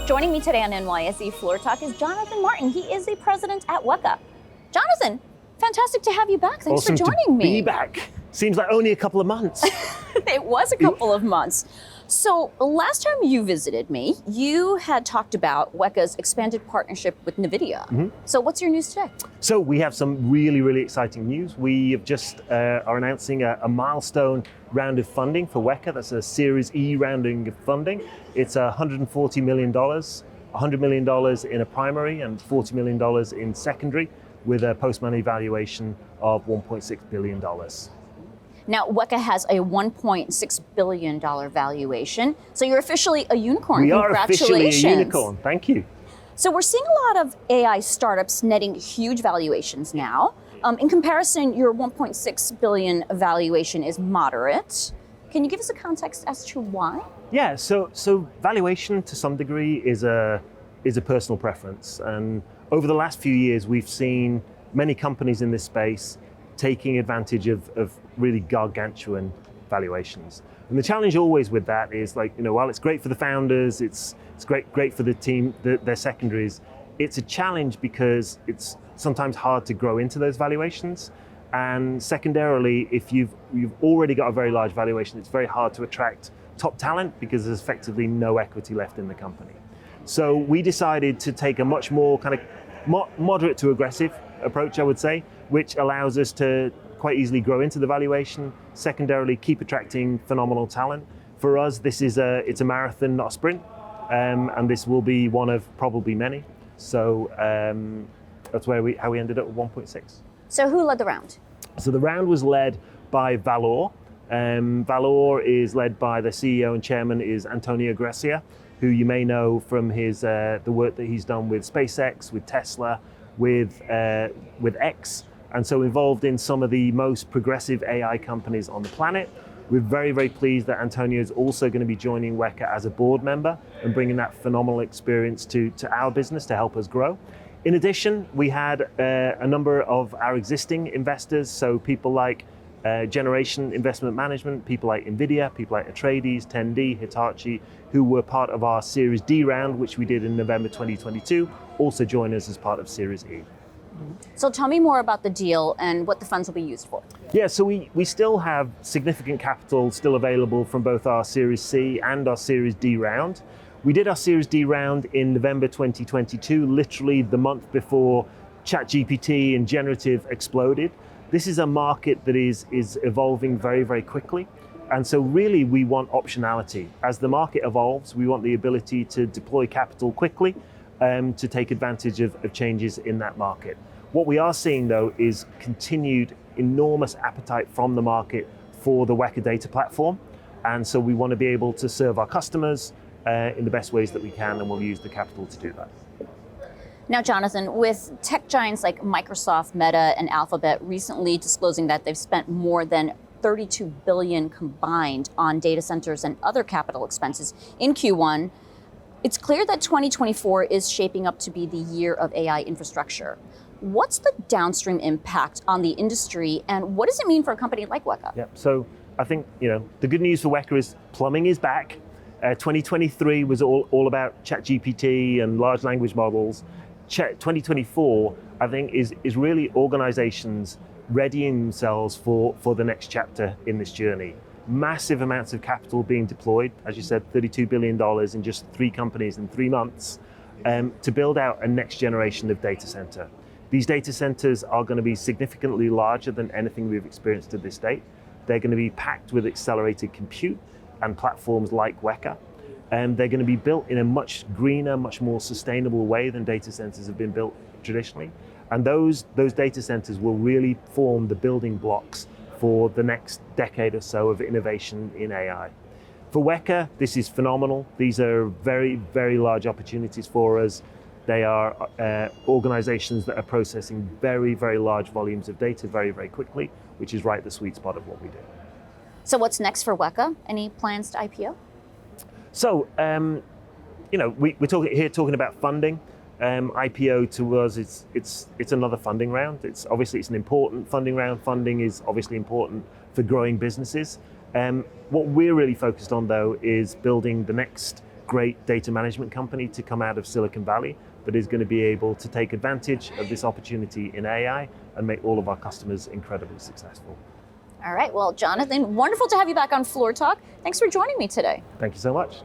Joining me today on NYSE Floor Talk is Jonathan Martin. He is the president at WEKA. Jonathan, fantastic to have you back. Thanks awesome for joining me. Be back. Seems like only a couple of months. It was a couple of months. So last time you visited me, you had talked about WEKA's expanded partnership with NVIDIA. Mm-hmm. So what's your news today? So we have some really, really exciting news. We have just are announcing a milestone round of funding for WEKA. That's a Series E rounding of funding. It's $140 million, $100 million in a primary and $40 million in secondary, with a post-money valuation of $1.6 billion. Now, WEKA has a $1.6 billion valuation. So you're officially a unicorn. We are Congratulations. officially a unicorn. Thank you. So we're seeing a lot of AI startups netting huge valuations now. In comparison, your $1.6 billion valuation is moderate. Can you give us a context as to why? Yeah, so valuation to some degree is a personal preference. And over the last few years, we've seen many companies in this space taking advantage of really gargantuan valuations. And the challenge always with that is, while it's great for the founders, it's great for the team, their secondaries, it's a challenge because it's sometimes hard to grow into those valuations. And secondarily, if you've already got a very large valuation, it's very hard to attract top talent because there's effectively no equity left in the company. So we decided to take a much more kind of moderate to aggressive approach, I would say, which allows us to quite easily grow into the valuation, secondarily keep attracting phenomenal talent. For us, it's a marathon, not a sprint, and this will be one of probably many. So that's how we ended up with 1.6. So who led the round? So the round was led by Valor. Valor is led by the CEO and chairman is Antonio Gracia, who you may know from his the work that he's done with SpaceX, with Tesla, with X, and so involved in some of the most progressive AI companies on the planet. We're very, very pleased that Antonio is also going to be joining WEKA as a board member and bringing that phenomenal experience to our business to help us grow. In addition, we had a number of our existing investors, so people like Generation Investment Management, people like NVIDIA, people like Atreides, 10D, Hitachi, who were part of our Series D round, which we did in November 2022, also join us as part of Series E. So tell me more about the deal and what the funds will be used for. Yeah, so we still have significant capital still available from both our Series C and our Series D round. We did our Series D round in November 2022, literally the month before ChatGPT and generative exploded. This is a market that is evolving very, very quickly. And so really we want optionality. As the market evolves, we want the ability to deploy capital quickly to take advantage of changes in that market. What we are seeing though is continued enormous appetite from the market for the WEKA data platform. And so we want to be able to serve our customers in the best ways that we can, and we'll use the capital to do that. Now, Jonathan, with tech giants like Microsoft, Meta, and Alphabet recently disclosing that they've spent more than $32 billion combined on data centers and other capital expenses in Q1, it's clear that 2024 is shaping up to be the year of AI infrastructure. What's the downstream impact on the industry, and what does it mean for a company like WEKA? Yeah, so I think the good news for WEKA is plumbing is back. 2023 was all about ChatGPT and large language models. 2024, I think, is really organizations readying themselves for the next chapter in this journey. Massive amounts of capital being deployed, as you said, $32 billion in just 3 companies in 3 months, to build out a next generation of data center. These data centers are going to be significantly larger than anything we've experienced to this date. They're going to be packed with accelerated compute and platforms like WEKA. And they're going to be built in a much greener, much more sustainable way than data centers have been built traditionally. And those data centers will really form the building blocks for the next decade or so of innovation in AI. For WEKA, this is phenomenal. These are very, very large opportunities for us. They are organizations that are processing very, very large volumes of data very, very quickly, which is right at the sweet spot of what we do. So what's next for WEKA? Any plans to IPO? So, we're talking about funding. IPO to us, it's another funding round. It's an important funding round. Funding is obviously important for growing businesses. What we're really focused on though is building the next great data management company to come out of Silicon Valley that is going to be able to take advantage of this opportunity in AI and make all of our customers incredibly successful. All right, well, Jonathan, wonderful to have you back on Floor Talk. Thanks for joining me today. Thank you so much.